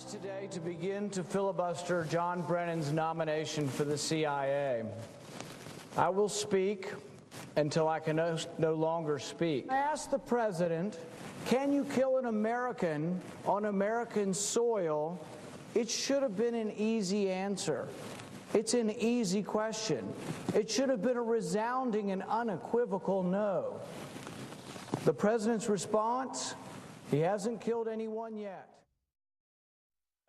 Today to begin to filibuster John Brennan's nomination for the CIA. I will speak until I can no longer speak. I asked the president, can you kill an American on American soil? It should have been an easy answer. It's an easy question. It should have been a resounding and unequivocal no. The president's response, he hasn't killed anyone yet.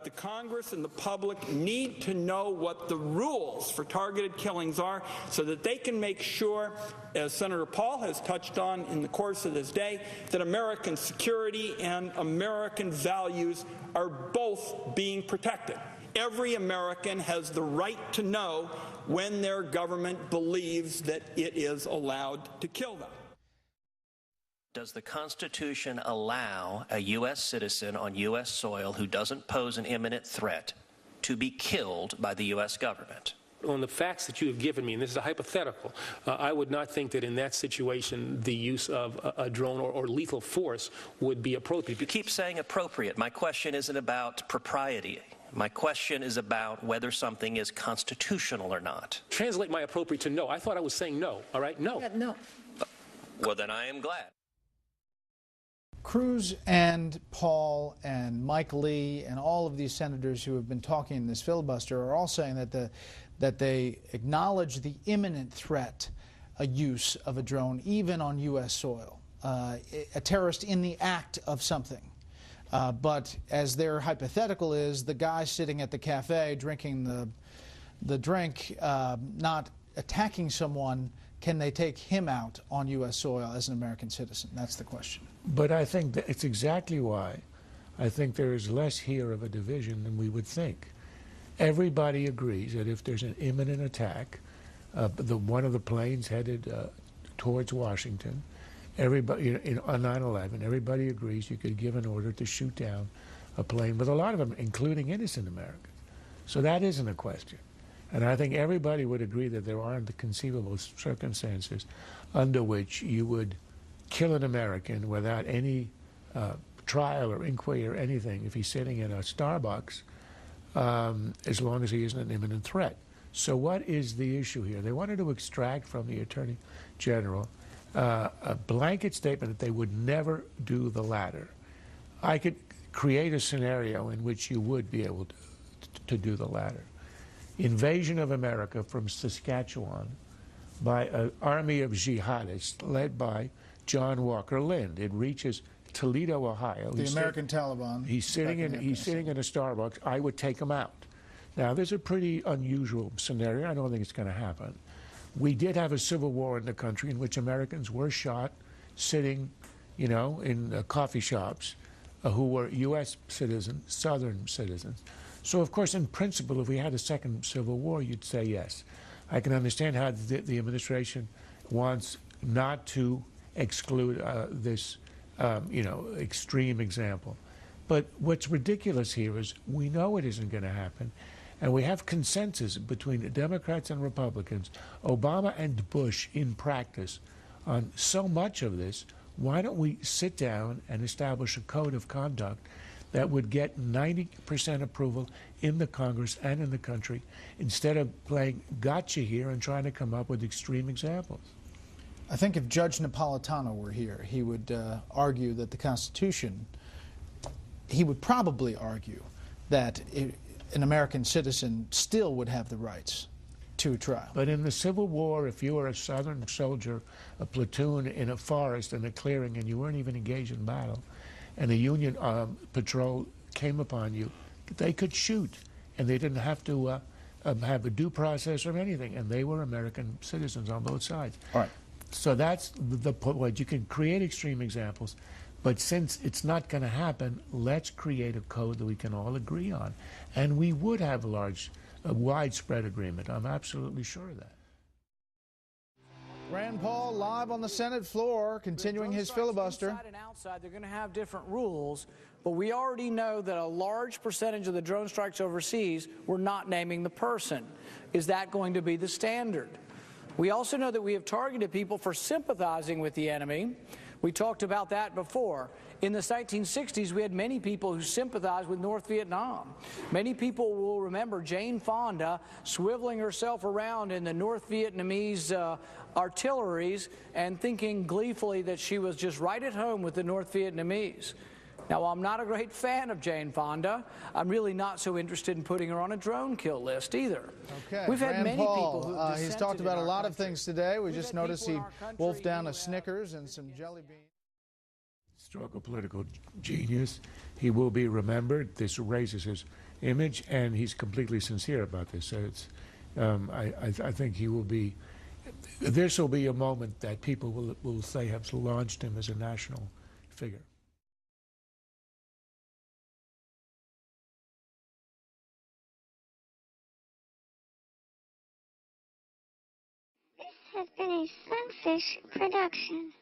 The Congress and the public need to know what the rules for targeted killings are so that they can make sure, as Senator Paul has touched on in the course of this day, that American security and American values are both being protected. Every American has the right to know when their government believes that it is allowed to kill them. Does the Constitution allow a U.S. citizen on U.S. soil who doesn't pose an imminent threat to be killed by the U.S. government? On the facts that you have given me, and this is a hypothetical, I would not think that in that situation the use of a drone or lethal force would be appropriate. You keep saying appropriate. My question isn't about propriety. My question is about whether something is constitutional or not. Translate my appropriate to no. I thought I was saying no, all right? No. Yeah, no. Well, then I am glad. Cruz and Paul and Mike Lee and all of these senators who have been talking in this filibuster are all saying that they acknowledge the imminent threat, a use of a drone, even on U.S. soil, a terrorist in the act of something. But as their hypothetical is, the guy sitting at the cafe drinking the drink, not attacking someone, can they take him out on U.S. soil as an American citizen? That's the question. But I think that it's exactly why I think there is less here of a division than we would think. Everybody agrees that if there's an imminent attack, one of the planes headed towards Washington, everybody on 9/11, everybody agrees you could give an order to shoot down a plane with a lot of them, including innocent Americans. So that isn't a question. And I think everybody would agree that there aren't the conceivable circumstances under which you would kill an American without any trial or inquiry or anything if he's sitting in a Starbucks, as long as he isn't an imminent threat. So what is the issue here? They wanted to extract from the Attorney General a blanket statement that they would never do the latter. I could create a scenario in which you would be able to do the latter. Invasion of America from Saskatchewan by an army of jihadists led by John Walker Lind. It reaches Toledo, Ohio. The American Taliban. He's sitting in a Starbucks. I would take him out. Now, there's a pretty unusual scenario. I don't think it's going to happen. We did have a civil war in the country in which Americans were shot sitting, in coffee shops who were U.S. citizens, Southern citizens. So, of course, in principle, if we had a second civil war, you'd say yes. I can understand how the administration wants not to exclude this, extreme example. But what's ridiculous here is we know it isn't going to happen, and we have consensus between the Democrats and Republicans, Obama and Bush in practice, on so much of this. Why don't we sit down and establish a code of conduct that would get 90% approval in the Congress and in the country, instead of playing gotcha here and trying to come up with extreme examples? I think if Judge Napolitano were here, he would argue that the Constitution, he would probably argue that an American citizen still would have the rights to a trial. But in the Civil War, if you were a Southern soldier, a platoon in a forest, in a clearing, and you weren't even engaged in battle, and a Union patrol came upon you, they could shoot, and they didn't have to have a due process or anything, and they were American citizens on both sides. All right. So that's the point. You can create extreme examples, but since it's not going to happen, let's create a code that we can all agree on, and we would have a widespread agreement. I'm absolutely sure of that. Rand Paul live on the Senate floor, continuing his filibuster. Inside and outside, they're going to have different rules, but we already know that a large percentage of the drone strikes overseas, we're not naming the person. Is that going to be the standard? We also know that we have targeted people for sympathizing with the enemy. We talked about that before. In the 1960s, we had many people who sympathized with North Vietnam. Many people will remember Jane Fonda swiveling herself around in the North Vietnamese artilleries and thinking gleefully that she was just right at home with the North Vietnamese. Now, I'm not a great fan of Jane Fonda. I'm really not so interested in putting her on a drone kill list either. Okay. We've had Rand many Paul, people who he's talked about a lot of country. things today. We We've just had noticed people he in our country wolfed down who a have Snickers and some jelly beans. Struggle political genius. He will be remembered. This raises his image, and he's completely sincere about this. So it's, I think he will be. This will be a moment that people will say have launched him as a national figure. This has been a Sunfish production.